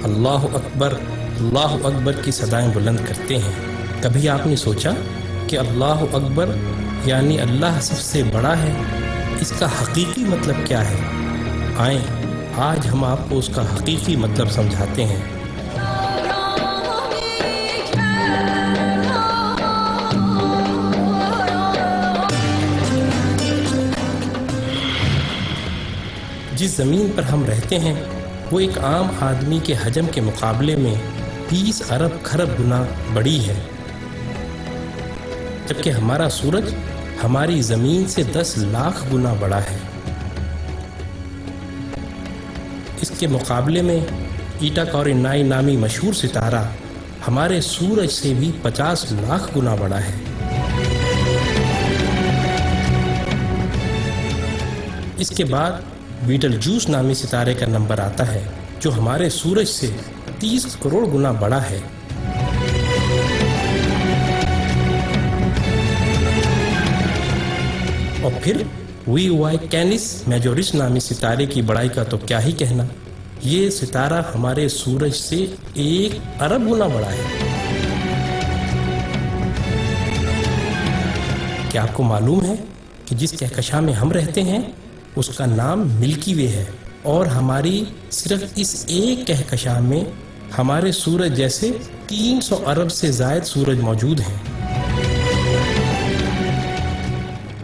اللہ اکبر کی صدائیں بلند کرتے ہیں۔ کبھی آپ نے سوچا کہ اللہ اکبر یعنی اللہ سب سے بڑا ہے، اس کا حقیقی مطلب کیا ہے؟ آئیں آج ہم آپ کو اس کا حقیقی مطلب سمجھاتے ہیں۔ جس زمین پر ہم رہتے ہیں وہ ایک عام آدمی کے حجم کے مقابلے میں 20 ارب کھرب گنا بڑی ہے، جبکہ ہمارا سورج ہماری زمین سے 10 لاکھ گنا بڑا ہے۔ اس کے مقابلے میں ایٹا کورینائی نامی مشہور ستارہ ہمارے سورج سے بھی 50 لاکھ گنا بڑا ہے۔ اس کے بعد بیٹل جوس نامی ستارے کا نمبر آتا ہے جو ہمارے سورج سے 30 کروڑ گنا بڑا ہے۔ اور پھر وی وائی کینس میجورس نامی ستارے کی بڑائی کا تو کیا ہی کہنا، یہ ستارہ ہمارے سورج سے 1 ارب گنا بڑا ہے۔ کیا آپ کو معلوم ہے کہ جس کہکشاں میں ہم رہتے ہیں اس کا نام ملکی وے ہے، اور ہماری صرف اس ایک کہکشاں میں ہمارے سورج جیسے 300 ارب سے زائد سورج موجود ہیں۔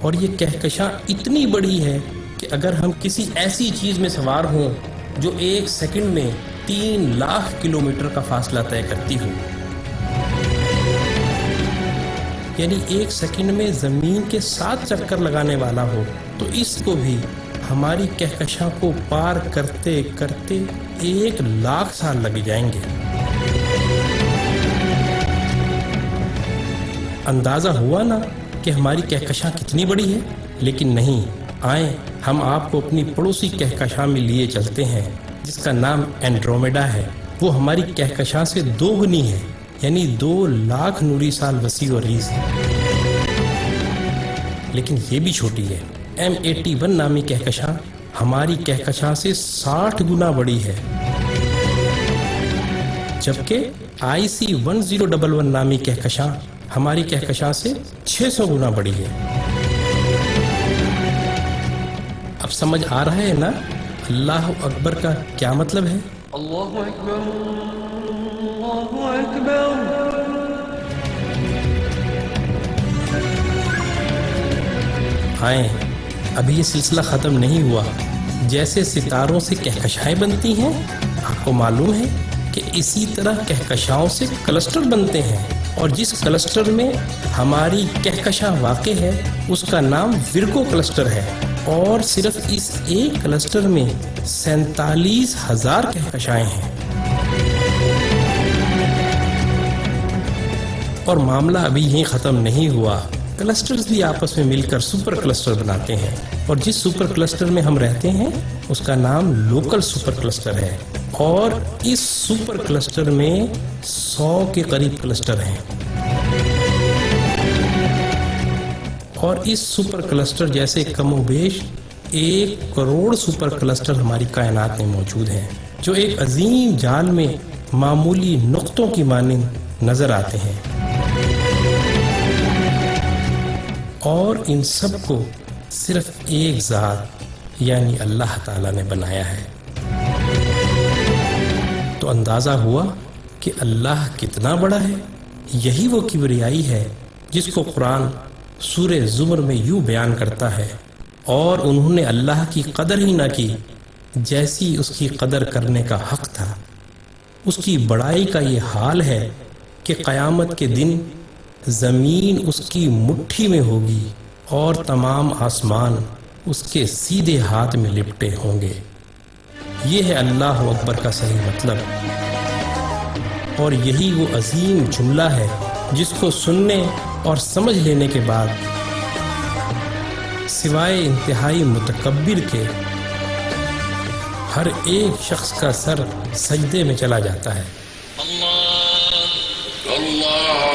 اور یہ کہکشاں اتنی بڑی ہے کہ اگر ہم کسی ایسی چیز میں سوار ہوں جو 1 سیکنڈ میں 3 لاکھ کلومیٹر کا فاصلہ طے کرتی ہو، یعنی 1 سیکنڈ میں زمین کے 7 چکر لگانے والا ہو، تو اس کو بھی ہماری کہکشاں کو پار کرتے کرتے 1 لاکھ سال لگ جائیں گے۔ اندازہ ہوا نا کہ ہماری کہکشاں کتنی بڑی ہے؟ لیکن نہیں، آئیں ہم آپ کو اپنی پڑوسی کہکشاں میں لیے چلتے ہیں جس کا نام اینڈرومیڈا ہے۔ وہ ہماری کہکشاں سے 2 گنی ہے، یعنی 2 لاکھ نوری سال وسیع و عریض ہے۔ لیکن یہ بھی چھوٹی ہے۔ M81 نامی کہکشاں ہماری کہکشاں سے 60 گنا بڑی ہے، جبکہ IC 1011 نامی کہکشاں ہماری کہکشاں سے 600 گنا بڑی ہے۔ اب سمجھ آ رہا ہے نا اللہ اکبر کا کیا مطلب ہے؟ اللہ اکبر، اللہ اکبر۔ آئیں، ابھی یہ سلسلہ ختم نہیں ہوا۔ جیسے ستاروں سے کہکشائیں بنتی ہیں، آپ کو معلوم ہے کہ اسی طرح کہکشاؤں سے کلسٹر بنتے ہیں، اور جس کلسٹر میں ہماری کہکشاں واقع ہے اس کا نام ورگو کلسٹر ہے، اور صرف اس ایک کلسٹر میں 47,000 کہکشائیں ہیں۔ اور معاملہ ابھی یہیں ختم نہیں ہوا، کلسٹرز بھی آپس میں مل کر سپر کلسٹر بناتے ہیں، اور جس سپر کلسٹر میں ہم رہتے ہیں اس کا نام لوکل سپر کلسٹر ہے، اور اس سپر کلسٹر میں 100 کے قریب کلسٹر ہیں، اور اس سپر کلسٹر جیسے کم و بیش 1 کروڑ سپر کلسٹر ہماری کائنات میں موجود ہیں، جو ایک عظیم جال میں معمولی نقطوں کی مانند نظر آتے ہیں، اور ان سب کو صرف ایک ذات یعنی اللہ تعالیٰ نے بنایا ہے۔ تو اندازہ ہوا کہ اللہ کتنا بڑا ہے۔ یہی وہ کبریائی ہے جس کو قرآن سورہ زمر میں یوں بیان کرتا ہے، اور انہوں نے اللہ کی قدر ہی نہ کی جیسی اس کی قدر کرنے کا حق تھا۔ اس کی بڑائی کا یہ حال ہے کہ قیامت کے دن زمین اس کی مٹھی میں ہوگی اور تمام آسمان اس کے سیدھے ہاتھ میں لپٹے ہوں گے۔ یہ ہے اللہ اکبر کا صحیح مطلب، اور یہی وہ عظیم جملہ ہے جس کو سننے اور سمجھ لینے کے بعد سوائے انتہائی متکبر کے ہر ایک شخص کا سر سجدے میں چلا جاتا ہے۔ اللہ اللہ